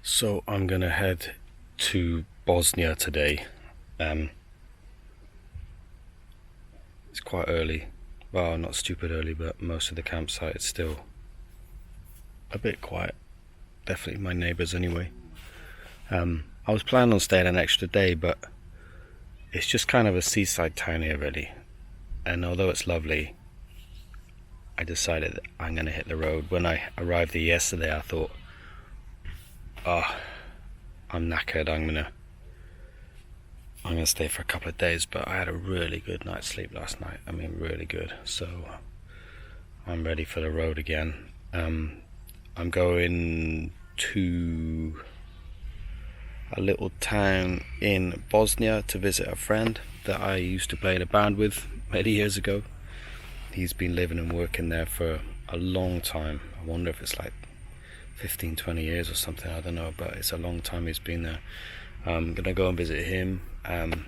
So I'm gonna head to Bosnia today. Um, it's quite early. Well, not stupid early, but most of the campsite is still a bit quiet. Definitely my neighbours anyway. I was planning on staying an extra day, but it's just kind of a seaside town here really. And although it's lovely, I decided that I'm gonna hit the road. When I arrived there yesterday, I thought, oh, I'm knackered. I'm gonna stay for a couple of days, but I had a really good night's sleep last night. I mean, really good. So I'm ready for the road again. I'm going to a little town in Bosnia to visit a friend that I used to play in a band with many years ago. He's been living and working there for a long time. I wonder if it's like 15, 20 years or something, I don't know, but it's a long time he's been there. I'm gonna go and visit him and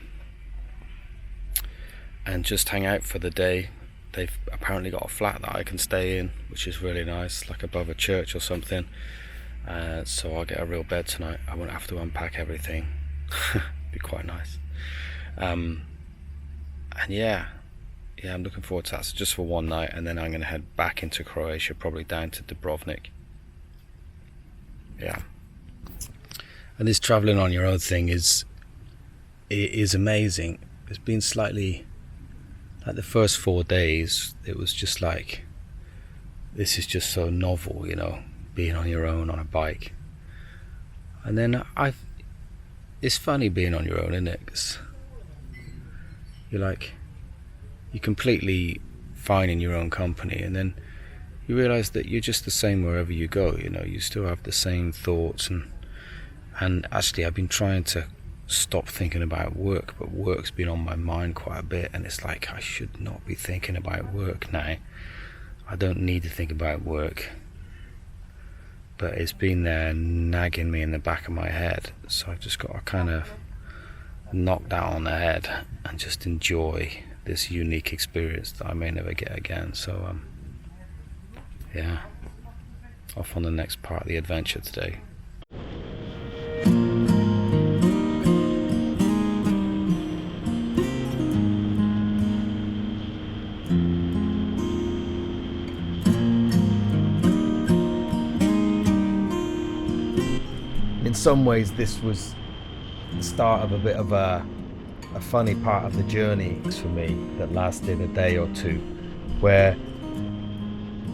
just hang out for the day. They've apparently got a flat that I can stay in, which is really nice, like above a church or something. So I'll get a real bed tonight. I won't have to unpack everything. Be quite nice. And yeah, I'm looking forward to that. So just for one night, and then I'm gonna head back into Croatia, probably down to Dubrovnik. Yeah. And this traveling on your own thing is amazing. It's been slightly like the first 4 days, it was just like, this is just so novel, being on your own on a bike. And then it's funny being on your own, isn't it? 'Cause you're completely fine in your own company, and then you realize that you're just the same wherever you go. You still have the same thoughts, and actually I've been trying to stop thinking about work, but work's been on my mind quite a bit, and it's like I should not be thinking about work now. I don't need to think about work, but it's been there nagging me in the back of my head, so I've just got to kind of knock that on the head and just enjoy this unique experience that I may never get again. So yeah, off on the next part of the adventure today. In some ways this was the start of a bit of a funny part of the journey for me that lasted a day or two, where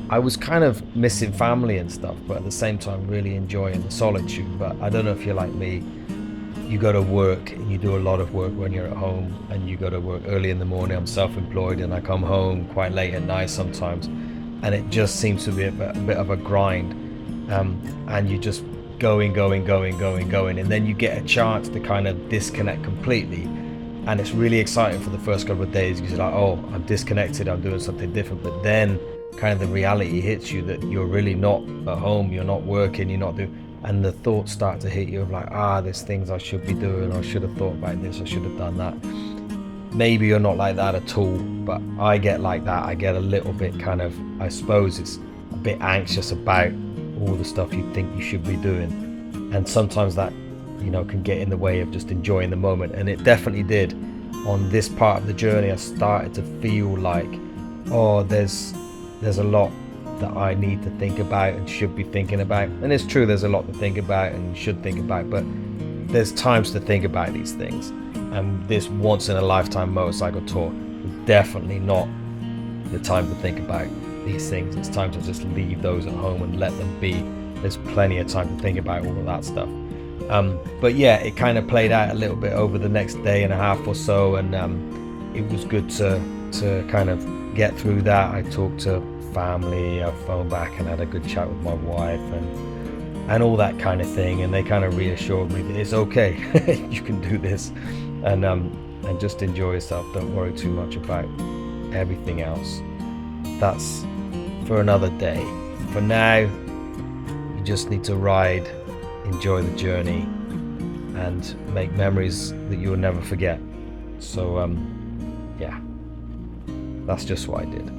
I was kind of missing family and stuff, but at the same time really enjoying the solitude. But I don't know if you're like me, you go to work and you do a lot of work when you're at home, and you go to work early in the morning. I'm self-employed and I come home quite late at night sometimes, and it just seems to be a bit of a grind, and you just going, and then you get a chance to kind of disconnect completely, and it's really exciting for the first couple of days because you're like, oh, I'm disconnected, I'm doing something different. But then kind of the reality hits you that you're really not at home, you're not working, you're not doing, and the thoughts start to hit you of like, there's things I should be doing, I should have thought about this, I should have done that. Maybe you're not like that at all, but I get like that. I get a little bit kind of, I suppose it's a bit anxious about all the stuff you think you should be doing, and sometimes that can get in the way of just enjoying the moment. And it definitely did on this part of the journey. I started to feel like, there's a lot that I need to think about and should be thinking about. And it's true, there's a lot to think about and you should think about, but there's times to think about these things. And this once in a lifetime motorcycle tour is definitely not the time to think about these things. It's time to just leave those at home and let them be. There's plenty of time to think about all of that stuff. But yeah, it kind of played out a little bit over the next day and a half or so, and it was good to kind of get through that. I talked to family, I phoned back and had a good chat with my wife and all that kind of thing, and they kind of reassured me that it's okay. You can do this, and just enjoy yourself. Don't worry too much about everything else. That's for another day. For now, you just need to ride, enjoy the journey, and make memories that you'll never forget. So yeah, that's just what I did.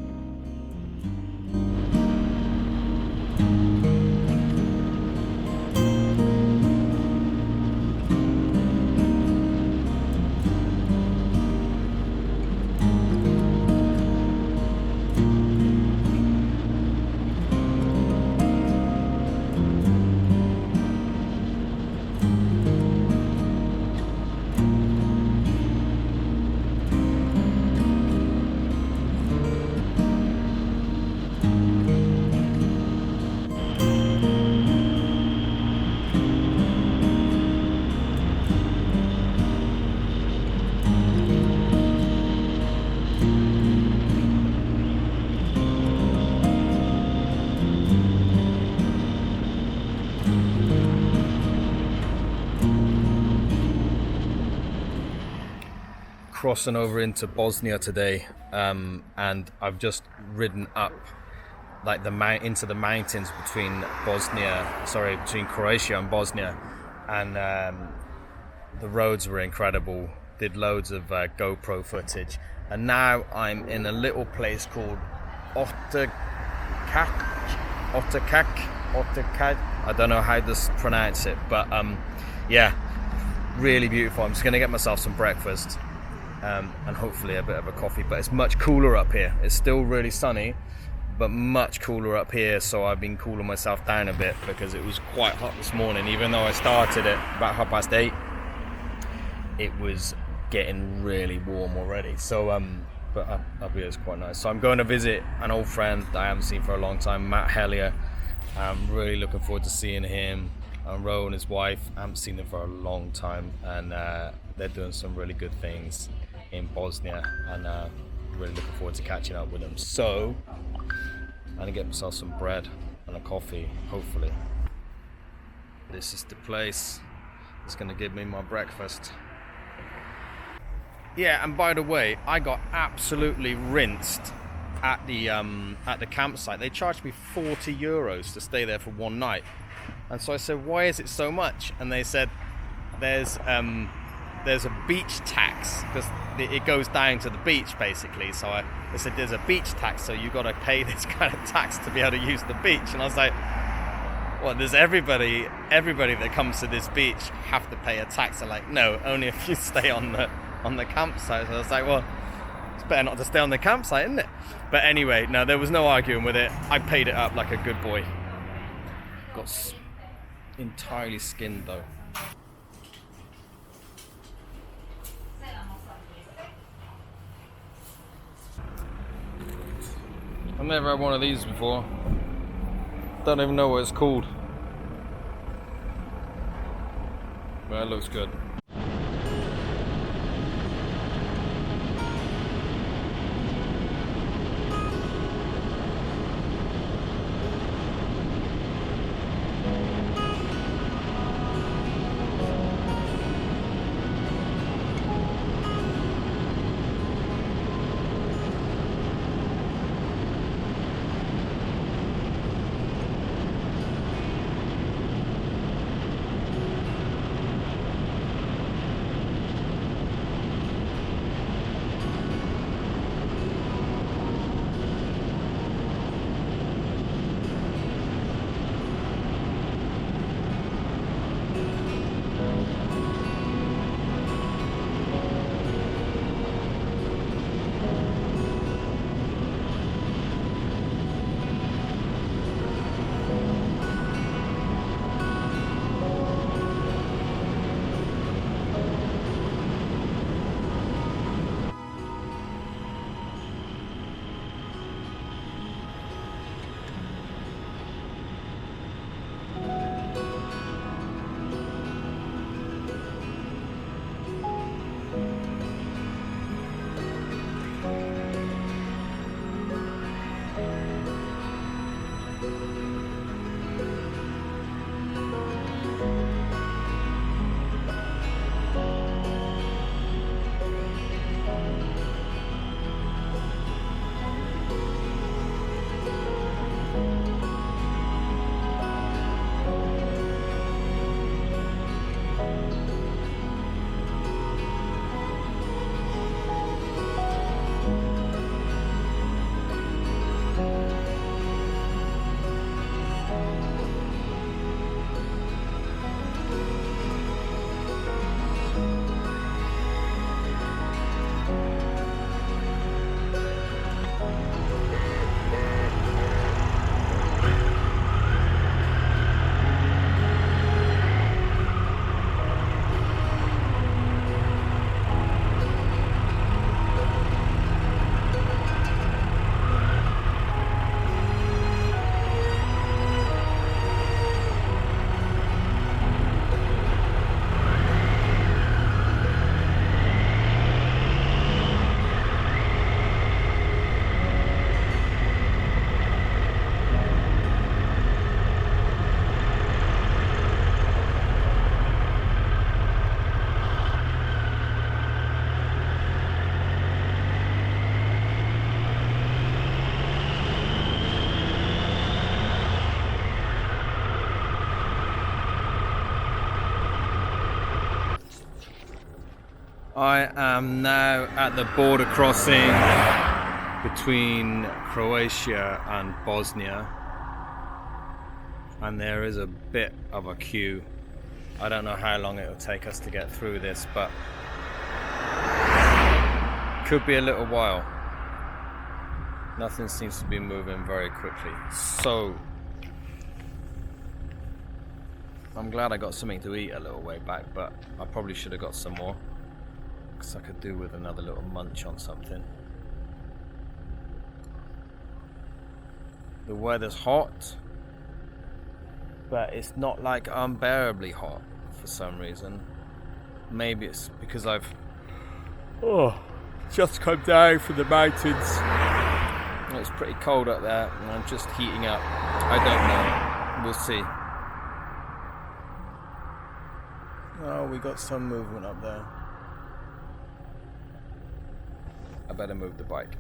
Crossing over into Bosnia today, and I've just ridden up like into the mountains between between Croatia and Bosnia, and the roads were incredible. Did loads of GoPro footage, and now I'm in a little place called Otakak. I don't know how to pronounce it, but yeah, really beautiful. I'm just gonna get myself some breakfast. And hopefully a bit of a coffee, but it's much cooler up here. It's still really sunny, but much cooler up here, so I've been cooling myself down a bit because it was quite hot this morning. Even though I started at about 8:30, it was getting really warm already. So but up here is quite nice. So I'm going to visit an old friend that I haven't seen for a long time, Matt Hellier. I'm really looking forward to seeing him, and Ro and his wife. I haven't seen them for a long time, and they're doing some really good things in Bosnia, and really looking forward to catching up with them. So I'm gonna get myself some bread and a coffee, hopefully. This is the place that's gonna give me my breakfast. Yeah, and by the way, I got absolutely rinsed at the campsite. They charged me €40 to stay there for one night, and so I said, why is it so much? And they said there's a beach tax, because it goes down to the beach basically. So they said there's a beach tax, so you got to pay this kind of tax to be able to use the beach. And I was like, well, does everybody that comes to this beach have to pay a tax? They're like, no, only if you stay on the campsite. So I was like, well, it's better not to stay on the campsite, isn't it? But anyway, no, there was no arguing with it. I paid it up like a good boy. Got entirely skinned though. I've never had one of these before. Don't even know what it's called. But it looks good. I am now at the border crossing between Croatia and Bosnia, and there is a bit of a queue. I don't know how long it will take us to get through this, but could be a little while. Nothing seems to be moving very quickly. So I'm glad I got something to eat a little way back, but I probably should have got some more, because I could do with another little munch on something. The weather's hot, but it's not like unbearably hot for some reason. Maybe it's because I've just come down from the mountains. It's pretty cold up there and I'm just heating up. I don't know. We'll see. Oh, we got some movement up there. I better move the bike.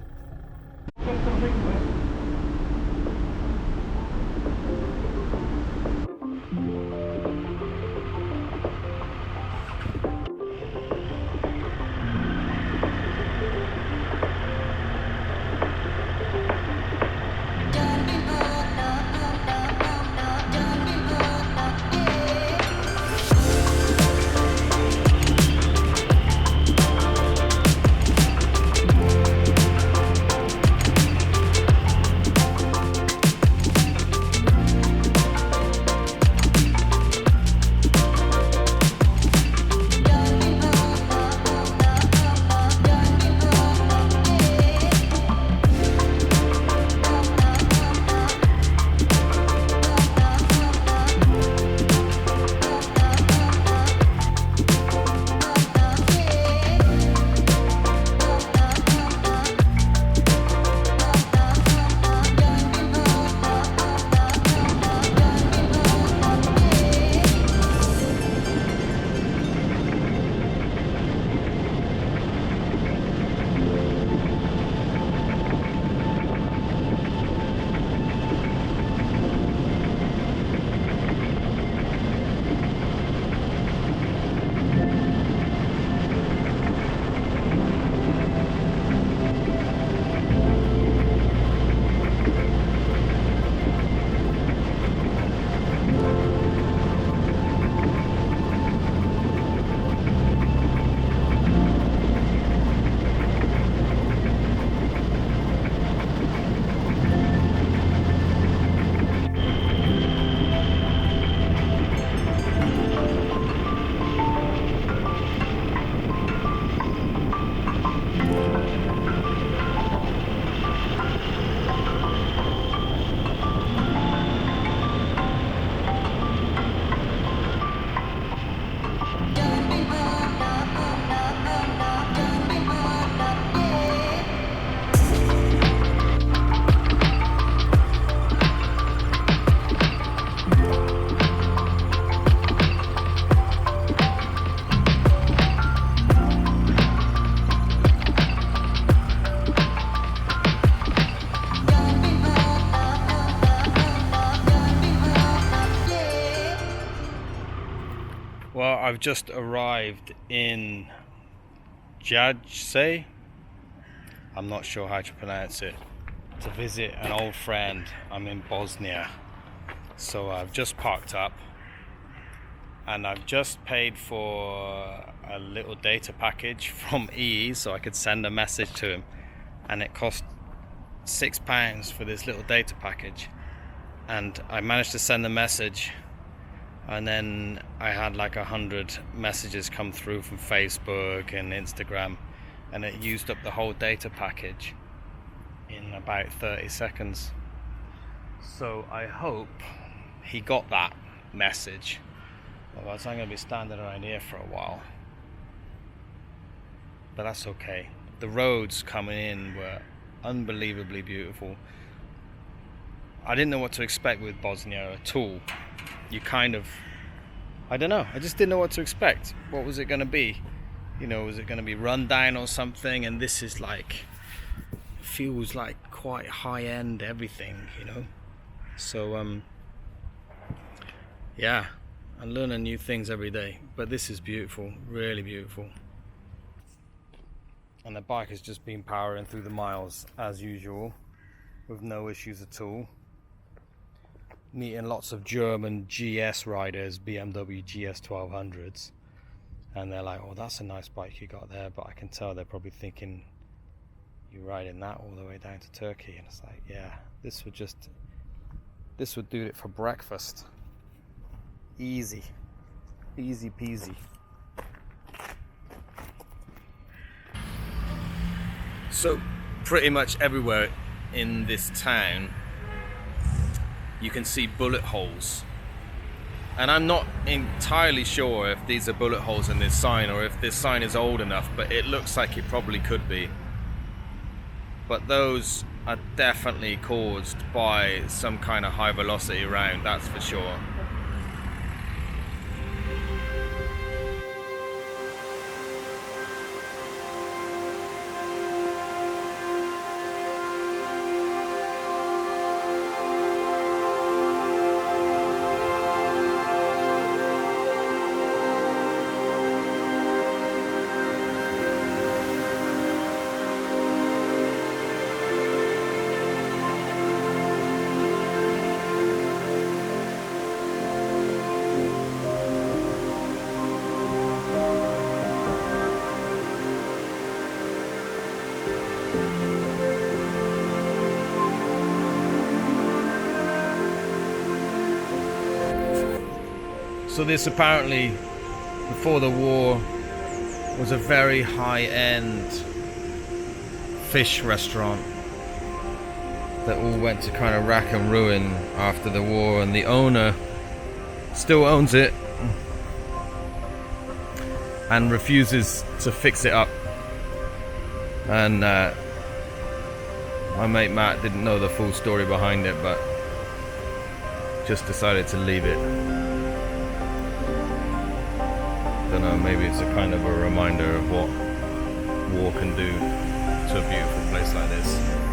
Well, I've just arrived in Jadce, I'm not sure how to pronounce it, to visit an old friend. I'm in Bosnia. So I've just parked up and I've just paid for a little data package from EE so I could send a message to him, and it cost £6 for this little data package, and I managed to send the message, and then I had like 100 messages come through from Facebook and Instagram, and it used up the whole data package in about 30 seconds. So I hope he got that message, otherwise I'm going to be standing around here for a while. But that's okay. The roads coming in were unbelievably beautiful. I didn't know what to expect with Bosnia at all. You kind of, I don't know, I just didn't know what to expect. What was it going to be? You know, was it going to be rundown or something? And this is like, feels like quite high-end everything, you know. So yeah, I'm learning new things every day, but this is beautiful, really beautiful. and the bike has just been powering through the miles as usual with no issues at all. Meeting lots of German GS riders, BMW GS 1200s, and they're like, oh, that's a nice bike you got there, but I can tell they're probably thinking you're riding that all the way down to Turkey. And it's like, yeah, this would do it for breakfast. Easy peasy. So pretty much everywhere in this town you can see bullet holes, and I'm not entirely sure if these are bullet holes in this sign or if this sign is old enough, but it looks like it probably could be. But those are definitely caused by some kind of high velocity round, that's for sure. So this apparently, before the war, was a very high-end fish restaurant that all went to kind of rack and ruin after the war, and the owner still owns it and refuses to fix it up. And my mate Matt didn't know the full story behind it, but just decided to leave it. Don't know, maybe it's a kind of a reminder of what war can do to a beautiful place like this.